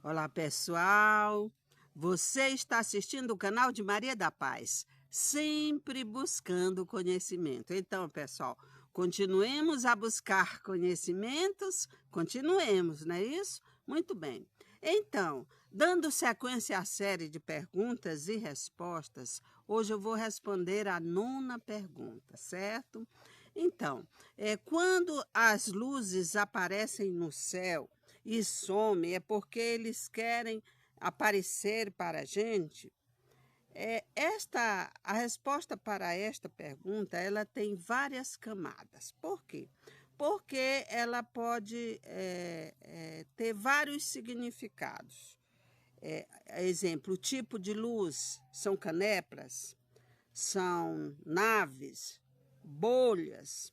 Olá, pessoal! Você está assistindo o canal de Maria da Paz, sempre buscando conhecimento. Então, pessoal, continuemos a buscar conhecimentos, continuemos, não é isso? Muito bem. Então, dando sequência à série de perguntas e respostas, hoje eu vou responder a 9ª pergunta, certo? Então, quando as luzes aparecem no céu, e some, é porque eles querem aparecer para a gente? A resposta para esta pergunta, ela tem várias camadas. Por quê? Porque ela pode ter vários significados. Exemplo, o tipo de luz são caneplas, são naves, bolhas,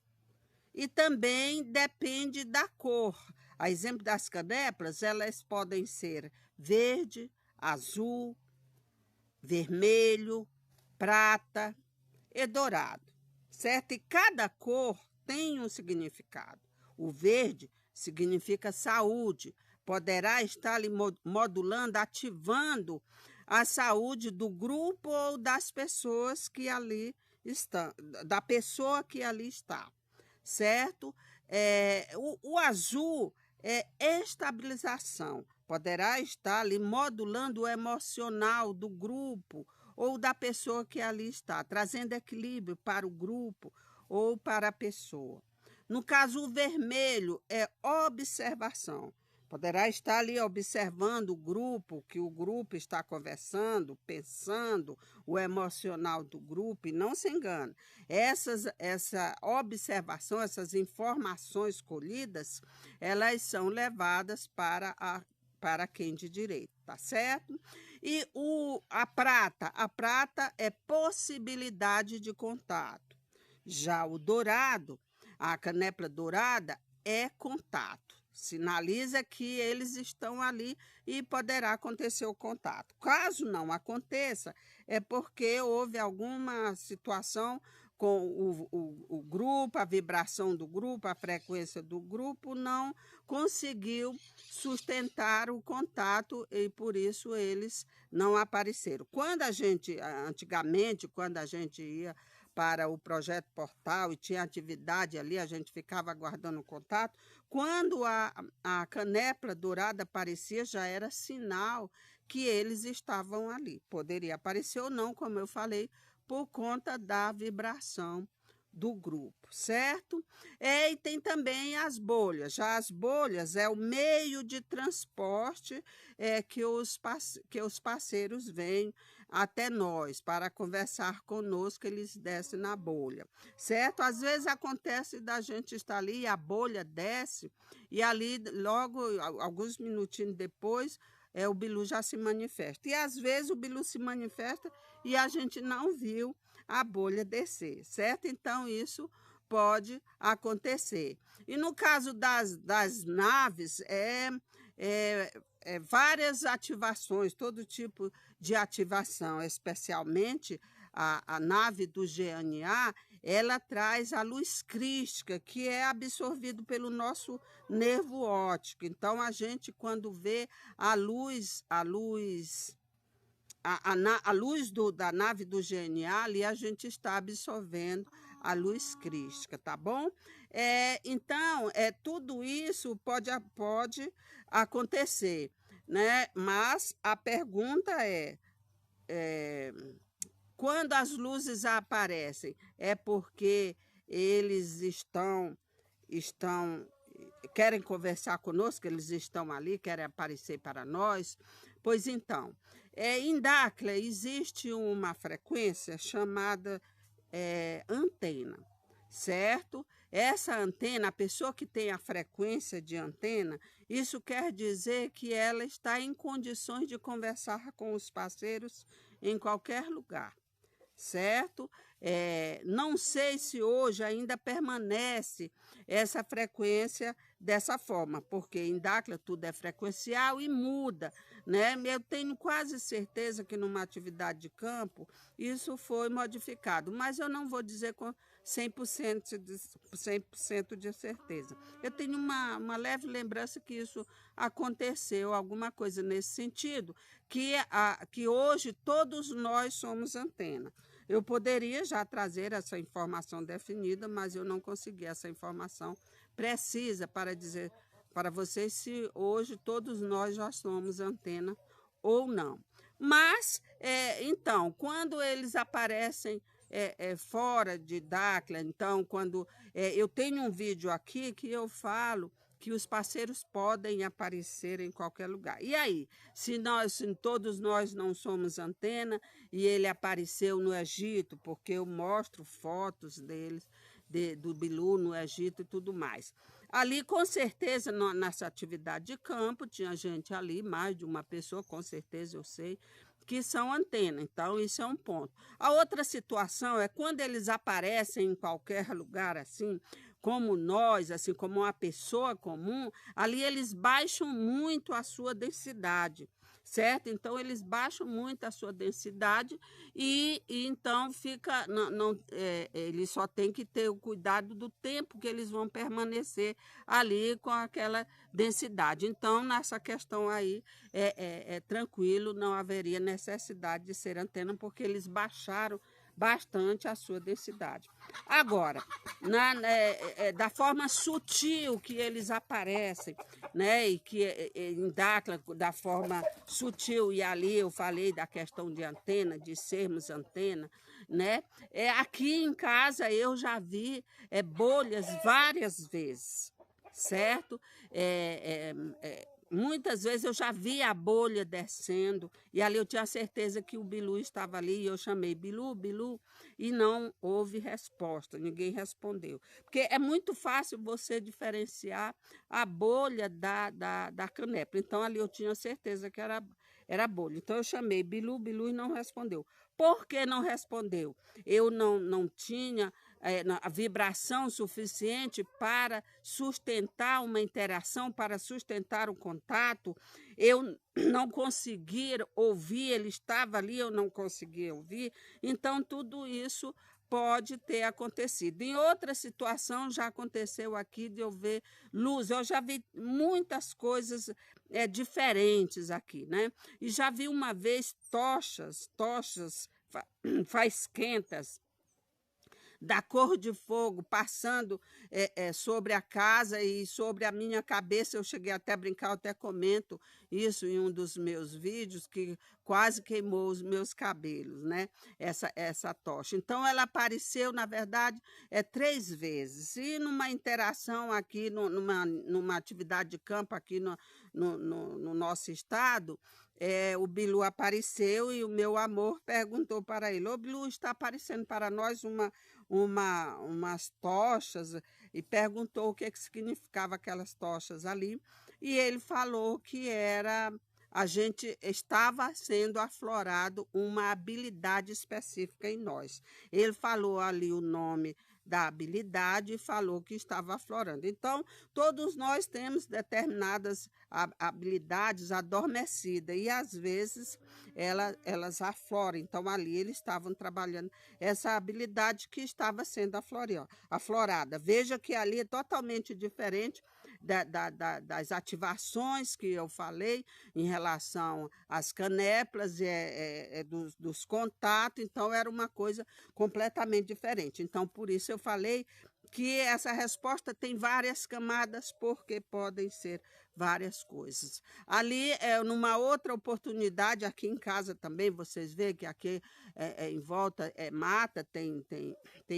e também depende da cor. A exemplo das caneplas, elas podem ser verde, azul, vermelho, prata e dourado, certo? E cada cor tem um significado. O verde significa saúde, poderá estar ali modulando, ativando a saúde do grupo ou das pessoas que ali estão, da pessoa que ali está, certo? O azul é estabilização, poderá estar ali modulando o emocional do grupo ou da pessoa que ali está, trazendo equilíbrio para o grupo ou para a pessoa. No caso, o vermelho é observação. Poderá estar ali observando o grupo, que o grupo está conversando, pensando, o emocional do grupo, e não se engane. Essa observação, essas informações colhidas, elas são levadas para quem de direito, tá certo? E a prata é possibilidade de contato. Já o dourado, a canepla dourada, é contato. Sinaliza que eles estão ali e poderá acontecer o contato. Caso não aconteça, é porque houve alguma situação com o grupo, a vibração do grupo, a frequência do grupo não conseguiu sustentar o contato e por isso eles não apareceram. Antigamente, quando a gente ia para o Projeto Portal e tinha atividade ali, a gente ficava aguardando o contato. Quando a canepla dourada aparecia, já era sinal que eles estavam ali. Poderia aparecer ou não, como eu falei, por conta da vibração do grupo, certo? E tem também as bolhas. Já as bolhas é o meio de transporte que os parceiros vêm até nós para conversar conosco, eles descem na bolha, certo? Às vezes acontece da gente estar ali e a bolha desce e ali logo, alguns minutinhos depois, o Bilu já se manifesta. E às vezes o Bilu se manifesta e a gente não viu a bolha descer, certo? Então isso pode acontecer. E no caso das naves, várias ativações, todo tipo de ativação, especialmente a nave do GNA, ela traz a luz crística, que é absorvido pelo nosso nervo óptico. Então, a gente, quando vê a luz da nave do GNA, ali a gente está absorvendo a luz crística, tá bom? Então, tudo isso pode acontecer, né? Mas a pergunta quando as luzes aparecem, é porque eles querem conversar conosco, eles estão ali, querem aparecer para nós? Pois então, em Dáquila existe uma frequência chamada antena, certo? Essa antena, a pessoa que tem a frequência de antena, isso quer dizer que ela está em condições de conversar com os parceiros em qualquer lugar, certo? Não sei se hoje ainda permanece essa frequência dessa forma, porque em Dáquila tudo é frequencial e muda, né? Eu tenho quase certeza que numa atividade de campo isso foi modificado, mas eu não vou dizer com 100% de certeza. Eu tenho uma leve lembrança que isso aconteceu, alguma coisa nesse sentido, que hoje todos nós somos antena. Eu poderia já trazer essa informação definida, mas eu não consegui essa informação precisa para dizer para vocês se hoje todos nós já somos antena ou não. Mas, então, quando eles aparecem fora de Dáquila, então, quando eu tenho um vídeo aqui que eu falo que os parceiros podem aparecer em qualquer lugar. E aí, se todos nós não somos antena e ele apareceu no Egito, porque eu mostro fotos deles, do Bilu no Egito e tudo mais. Ali, com certeza, nessa atividade de campo, tinha gente ali, mais de uma pessoa, com certeza eu sei, que são antena. Então, isso é um ponto. A outra situação é quando eles aparecem em qualquer lugar assim, como nós, assim como uma pessoa comum, ali eles baixam muito a sua densidade, certo? Então, eles baixam muito a sua densidade e então fica, eles só tem que ter o cuidado do tempo que eles vão permanecer ali com aquela densidade. Então, nessa questão aí, é tranquilo, não haveria necessidade de ser antena, porque eles baixaram bastante a sua densidade. Agora, da forma sutil que eles aparecem, né, e que em Dáquila, da forma sutil, e ali eu falei da questão de antena, de sermos antena, né, aqui em casa eu já vi bolhas várias vezes, certo? Muitas vezes eu já vi a bolha descendo e ali eu tinha certeza que o Bilu estava ali e eu chamei Bilu, Bilu, e não houve resposta, ninguém respondeu. Porque é muito fácil você diferenciar a bolha da canepla. Então ali eu tinha certeza que era bolha. Então eu chamei Bilu, Bilu e não respondeu. Por que não respondeu? Eu não tinha a vibração suficiente para sustentar uma interação, para sustentar um contato. Eu não conseguia ouvir, ele estava ali, eu não conseguia ouvir. Então, tudo isso pode ter acontecido. Em outra situação, já aconteceu aqui de eu ver luz. Eu já vi muitas coisas diferentes aqui, né? E já vi uma vez tochas faisquentas, da cor de fogo passando sobre a casa e sobre a minha cabeça. Eu cheguei até a brincar, eu até comento isso em um dos meus vídeos, que quase queimou os meus cabelos, né? Essa tocha. Então, ela apareceu, na verdade, 3 vezes. E numa interação aqui, numa atividade de campo aqui no nosso estado, o Bilu apareceu e o meu amor perguntou para ele: ô Bilu, está aparecendo para nós umas tochas, e perguntou o que significava aquelas tochas ali, e ele falou que a gente estava sendo aflorado uma habilidade específica em nós. Ele falou ali o nome da habilidade e falou que estava aflorando. Então, todos nós temos determinadas habilidades adormecidas e, às vezes, elas afloram. Então, ali eles estavam trabalhando essa habilidade que estava sendo aflorada. Veja que ali é totalmente diferente das ativações que eu falei em relação às caneplas, dos contatos. Então, era uma coisa completamente diferente. Então, por isso eu falei que essa resposta tem várias camadas, porque podem ser várias coisas. Ali, numa outra oportunidade, aqui em casa também, vocês veem que aqui em volta mata, tem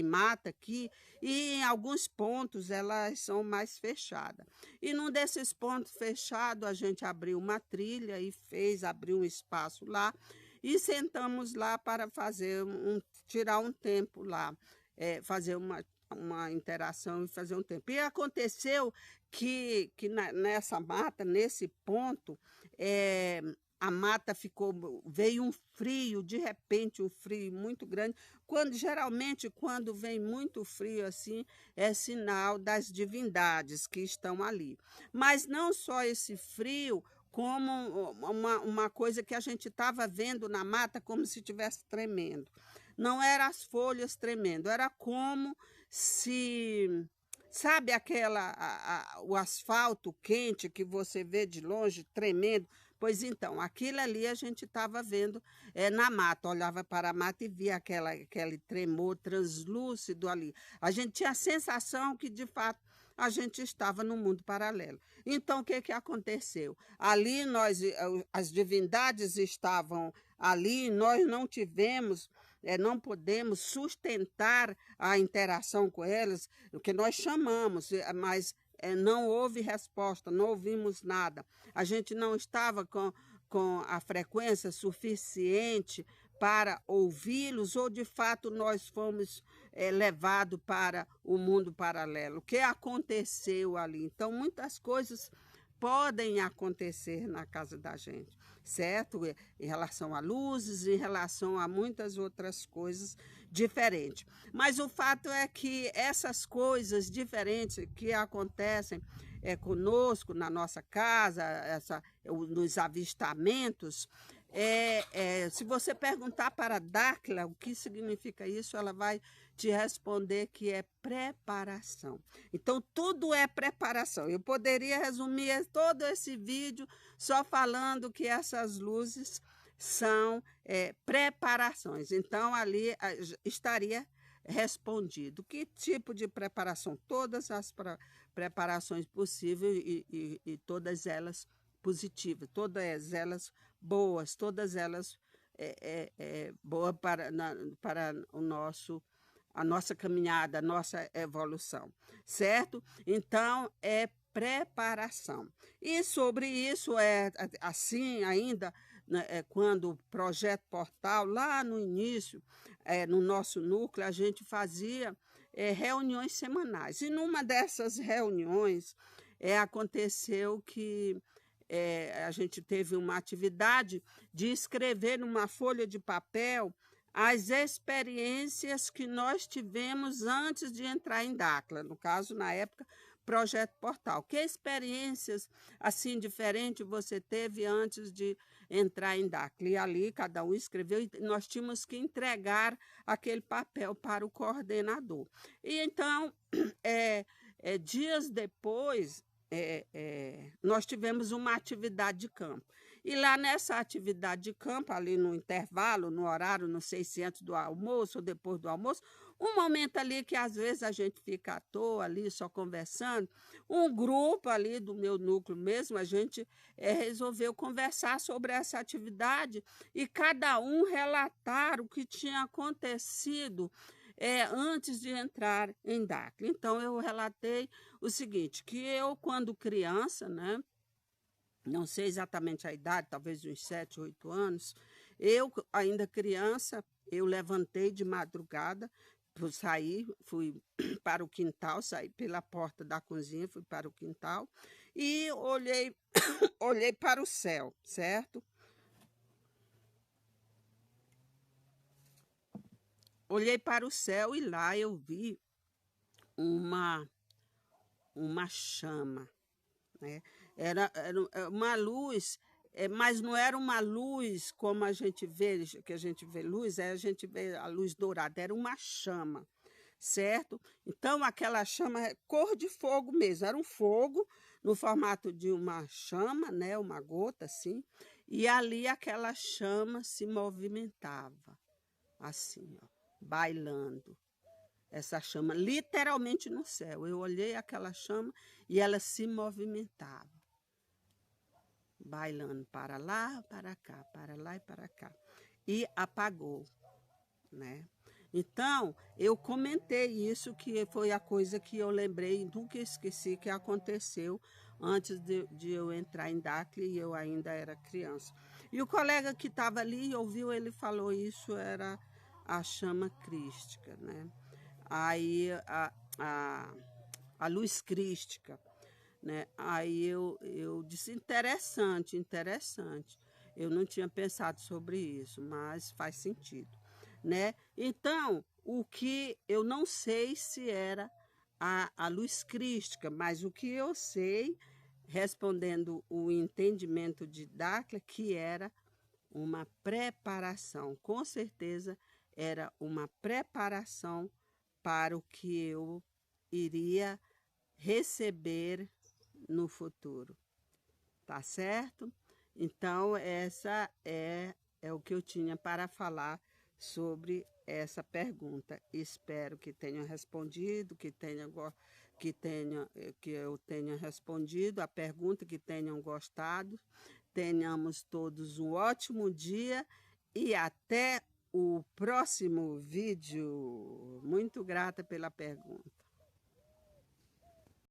mata aqui, e em alguns pontos elas são mais fechadas. E num desses pontos fechados, a gente abriu uma trilha e abriu um espaço lá, e sentamos lá para tirar um tempo lá, fazer uma interação e fazer um tempo. E aconteceu que nessa mata, nesse ponto, a mata veio um frio, de repente um frio muito grande, geralmente quando vem muito frio assim, é sinal das divindades que estão ali. Mas não só esse frio, como uma coisa que a gente estava vendo na mata como se estivesse tremendo. Não eram as folhas tremendo, era como se... Sabe o asfalto quente que você vê de longe, tremendo? Pois então, aquilo ali a gente estava vendo na mata, olhava para a mata e via aquele tremor translúcido ali. A gente tinha a sensação que, de fato, a gente estava no mundo paralelo. Então, o que que aconteceu? Ali as divindades estavam ali, nós não tivemos, não podemos sustentar a interação com elas, o que nós chamamos, mas não houve resposta, não ouvimos nada. A gente não estava com a frequência suficiente para ouvi-los, ou de fato nós fomos levados para o mundo paralelo. O que aconteceu ali? Então, muitas coisas podem acontecer na casa da gente, certo? Em relação a luzes, em relação a muitas outras coisas diferentes. Mas o fato é que essas coisas diferentes que acontecem conosco, na nossa casa, nos avistamentos, se você perguntar para Dáquila o que significa isso, ela vai te responder que é preparação. Então, tudo é preparação. Eu poderia resumir todo esse vídeo só falando que essas luzes são preparações. Então, ali estaria respondido. Que tipo de preparação? Todas as preparações possíveis e todas elas positivas, todas elas boas, todas elas boas para a nossa caminhada, a nossa evolução, certo? Então, é preparação. E sobre isso, assim ainda, né, quando o Projeto Portal, lá no início, no nosso núcleo, a gente fazia reuniões semanais. E numa dessas reuniões, aconteceu que a gente teve uma atividade de escrever numa folha de papel as experiências que nós tivemos antes de entrar em Dáquila, no caso, na época, Projeto Portal. Que experiências assim diferentes você teve antes de entrar em Dáquila? E ali cada um escreveu e nós tínhamos que entregar aquele papel para o coordenador. E então, dias depois, nós tivemos uma atividade de campo. E lá nessa atividade de campo, ali no intervalo, no horário, não sei se antes do almoço ou depois do almoço, um momento ali que às vezes a gente fica à toa ali só conversando, um grupo ali do meu núcleo mesmo, a gente resolveu conversar sobre essa atividade e cada um relatar o que tinha acontecido antes de entrar em Dáquila. Então, eu relatei o seguinte, que eu, quando criança, né, não sei exatamente a idade, talvez uns 7, 8 anos, eu, ainda criança, eu levantei de madrugada, fui para o quintal, saí pela porta da cozinha, fui para o quintal e olhei para o céu, certo? Olhei para o céu e lá eu vi uma chama, né? Era uma luz, mas não era uma luz como a gente vê luz, a gente vê a luz dourada, era uma chama, certo? Então, aquela chama é cor de fogo mesmo, era um fogo no formato de uma chama, né? Uma gota assim, e ali aquela chama se movimentava, assim, ó, bailando. Essa chama literalmente no céu. Eu olhei aquela chama e ela se movimentava, bailando para lá, para cá, para lá e para cá. E apagou, né? Então, eu comentei isso, que foi a coisa que eu lembrei, nunca esqueci, que aconteceu antes de eu entrar em Dáquila e eu ainda era criança. E o colega que estava ali, ouviu, ele falou isso, era a chama crística, né? Aí a luz crística, né? Aí eu disse, interessante. Eu não tinha pensado sobre isso, mas faz sentido, né? Então, o que eu não sei se era a luz crística, mas o que eu sei, respondendo o entendimento de Dáquila, que era uma preparação, com certeza era uma preparação para o que eu iria receber no futuro, tá certo? Então, essa é o que eu tinha para falar sobre essa pergunta. Espero que tenham respondido, que eu tenha respondido a pergunta, que tenham gostado. Tenhamos todos um ótimo dia e até o próximo vídeo. Muito grata pela pergunta.